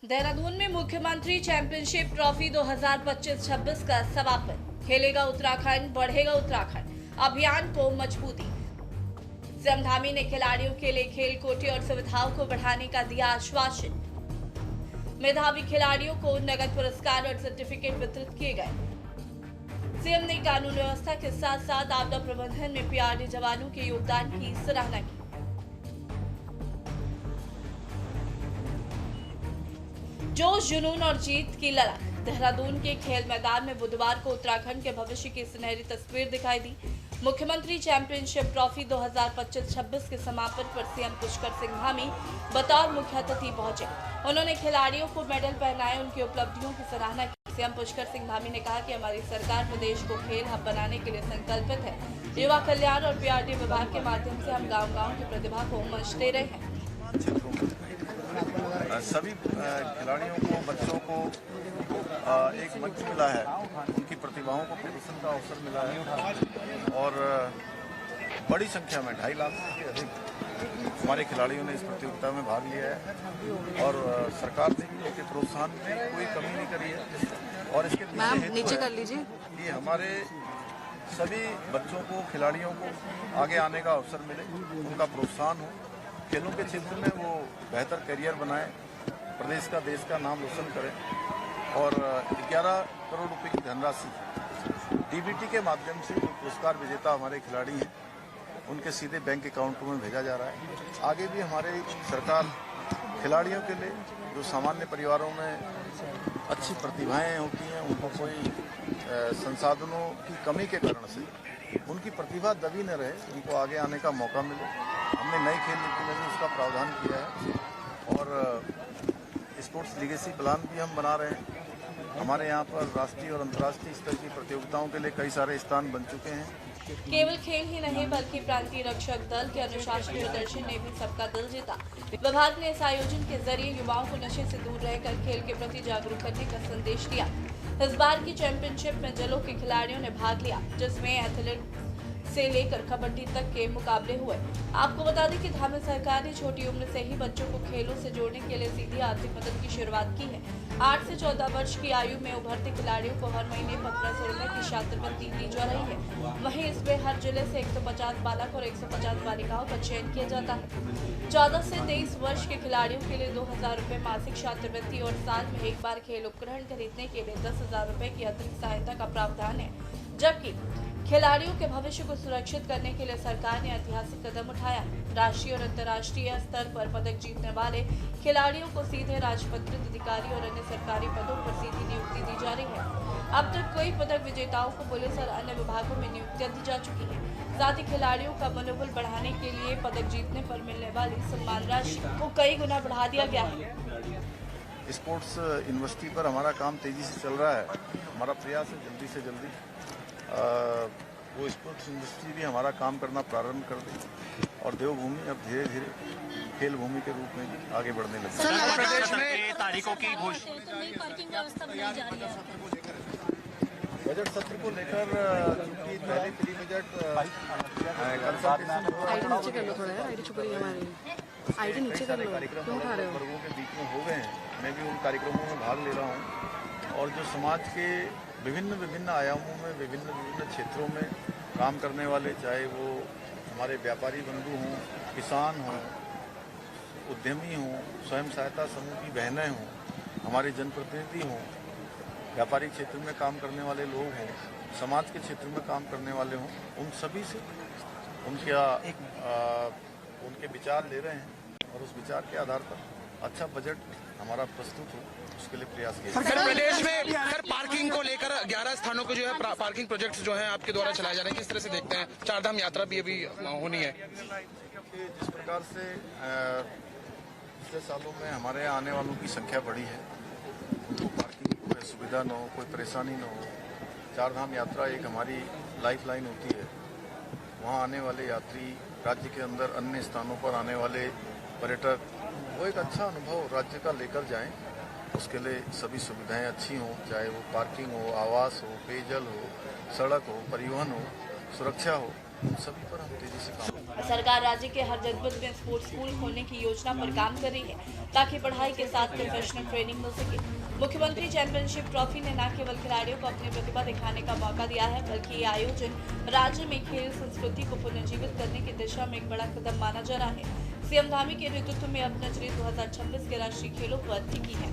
देहरादून में मुख्यमंत्री championship trophy 2025-26 का समापन। खेलेगा उत्तराखंड, बढ़ेगा उत्तराखंड अभियान को मजबूती। सीएम धामी ने खिलाड़ियों के लिए खेल कोटे और सुविधाओं को बढ़ाने का दिया आश्वासन। मेधावी खिलाड़ियों को नगद पुरस्कार और सर्टिफिकेट वितरित किए गए। सीएम ने कानून व्यवस्था के साथ साथ आपदा प्रबंधन में पीआरडी जवानों के योगदान की सराहना की। जोश, जुनून और जीत की ललक। देहरादून के खेल मैदान में बुधवार को उत्तराखंड के भविष्य की सुनहरी तस्वीर दिखाई दी। मुख्यमंत्री चैंपियनशिप ट्रॉफी 2025-26 के समापन पर सीएम पुष्कर सिंह धामी बतौर मुख्य अतिथि पहुंचे। उन्होंने खिलाड़ियों को मेडल पहनाए, उनकी उपलब्धियों की सराहना की। सीएम पुष्कर सिंह धामी ने कहा कि हमारी सरकार प्रदेश को खेल हब बनाने के लिए संकल्पित है। युवा कल्याण और पीआरडी विभाग के माध्यम से हम गाँव-गाँव की प्रतिभा को मंच दे रहे हैं। सभी खिलाड़ियों को, बच्चों को एक मंच मिला है, उनकी प्रतिभाओं को प्रदर्शन का अवसर मिला है और बड़ी संख्या में 2.5 लाख से अधिक हमारे खिलाड़ियों ने इस प्रतियोगिता में भाग लिया है और सरकार ने भी उनके प्रोत्साहन में कोई कमी नहीं करी है। और इसके पीछे नीचे कर लीजिए कि हमारे सभी बच्चों को, खिलाड़ियों को आगे आने का अवसर मिले, उनका प्रोत्साहन हो, खेलों के क्षेत्र में वो बेहतर करियर बनाए, प्रदेश का, देश का नाम रोशन करें और 11 करोड़ रुपए की धनराशि डीबीटी के माध्यम से जो पुरस्कार विजेता हमारे खिलाड़ी हैं उनके सीधे बैंक अकाउंटों में भेजा जा रहा है। आगे भी हमारी सरकार खिलाड़ियों के लिए, जो सामान्य परिवारों में अच्छी प्रतिभाएं होती हैं, उनको कोई संसाधनों की कमी के कारण से उनकी प्रतिभा दबी न रहे, उनको आगे आने का मौका मिले। हमने नई खेल नीति में भी उसका प्रावधान किया है और स्पोर्ट्स लीगेसी प्लान भी हम बना रहे हैं। हमारे यहाँ पर राष्ट्रीय और अंतर्राष्ट्रीय स्तर की प्रतियोगिताओं के लिए कई सारे स्थान बन चुके हैं। केवल खेल ही नहीं बल्कि प्रांतीय रक्षक दल के अनुशासन प्रदर्शन ने भी सबका दिल जीता। विभाग ने इस आयोजन के जरिए युवाओं को नशे से दूर रहकर खेल के प्रति जागरूक करने का संदेश दिया। इस बार की चैंपियनशिप में जिलों के खिलाड़ियों ने भाग लिया, जिसमें एथलेट से लेकर कबड्डी तक के मुकाबले हुए। आपको बता दें कि धामी सरकार ने छोटी उम्र से ही बच्चों को खेलों से जोड़ने के लिए सीधी आर्थिक मदद की शुरुआत की है। 8 से 14 वर्ष की आयु में उभरते खिलाड़ियों को हर महीने 1500 रुपए की छात्रवृत्ति दी जा रही है। वहीं इसमें हर जिले से 150 बालक और 150 बालिकाओं का चयन किया जाता है। 14 से 23 वर्ष के खिलाड़ियों के लिए 2000 रुपए मासिक छात्रवृत्ति और साल में एक बार खेल उपकरण खरीदने के लिए 10,000 रुपए की अतिरिक्त सहायता का प्रावधान है। जबकि खिलाड़ियों के भविष्य को सुरक्षित करने के लिए सरकार ने ऐतिहासिक कदम उठाया। राष्ट्रीय और अंतर्राष्ट्रीय स्तर पर पदक जीतने वाले खिलाड़ियों को सीधे राजपत्रित अधिकारी और अन्य सरकारी पदों पर सीधी नियुक्ति दी जा रही है। अब तक कई पदक विजेताओं को पुलिस और अन्य विभागों में नियुक्तियां दी जा चुकी है। साथ ही खिलाड़ियों का मनोबल बढ़ाने के लिए पदक जीतने पर मिलने वाली सम्मान राशि को कई गुना बढ़ा दिया गया है। स्पोर्ट्स यूनिवर्सिटी पर हमारा काम तेजी से चल रहा है। हमारा प्रयास है जल्दी से जल्दी वो स्पोर्ट्स यूनिवर्सिटी भी हमारा काम करना प्रारंभ कर देगी और देवभूमि अब धीरे धीरे खेल भूमि के रूप में भी आगे बढ़ने लगी। प्रदेश में तारीखों की घोषणा, बजट सत्र को लेकर चूंकि पहले प्री बजट वर्गों के बीच में हो गए हैं, मैं भी उन कार्यक्रमों में भाग ले रहा हूँ और जो समाज के विभिन्न आयामों में, विभिन्न क्षेत्रों में काम करने वाले, चाहे वो हमारे व्यापारी बंधु हों, किसान हों, उद्यमी हों, स्वयं सहायता समूह की बहनें हों, हमारे जनप्रतिनिधि हों, व्यापारी क्षेत्र में काम करने वाले लोग हों, समाज के क्षेत्र में काम करने वाले हों, उन सभी से उनके विचार ले रहे हैं और उस विचार के आधार पर अच्छा बजट हमारा प्रस्तुत हो, उसके लिए प्रयास किया। सर, प्रदेश में सर पार्किंग को लेकर 11 स्थानों को जो है पार्किंग प्रोजेक्ट्स जो हैं आपके द्वारा चलाए जा रहे हैं, किस तरह से देखते हैं? चारधाम यात्रा भी अभी होनी है। जिस प्रकार से पिछले सालों में हमारे यहाँ आने वालों की संख्या बढ़ी है, उनको पार्किंग की कोई सुविधा न हो, कोई परेशानी न हो। चारधाम यात्रा एक हमारी लाइफलाइन होती है। वहाँ आने वाले यात्री, राज्य के अंदर अन्य स्थानों पर आने वाले पर्यटक, वो एक अच्छा अनुभव राज्य का लेकर जाएं। उसके लिए सभी सुविधाएं अच्छी हों, चाहे वो पार्किंग हो, आवास हो, पेयजल हो, सड़क हो, परिवहन हो, सुरक्षा हो, सभी पर हम तेजी से काम सरकार राज्य के हर जनपद में स्पोर्ट्स स्कूल खोलने की योजना पर काम कर रही है ताकि पढ़ाई के साथ प्रोफेशनल ट्रेनिंग मिल सके। मुख्यमंत्री चैंपियनशिप ट्रॉफी ने न केवल खिलाड़ियों को अपनी प्रतिभा दिखाने का मौका दिया है, बल्कि ये आयोजन राज्य में खेल संस्कृति को पुनर्जीवित करने की दिशा में एक बड़ा कदम माना जा रहा है। सीएम धामी के नेतृत्व में अब नजरें 2026 के राष्ट्रीय खेलों पर टिकी है।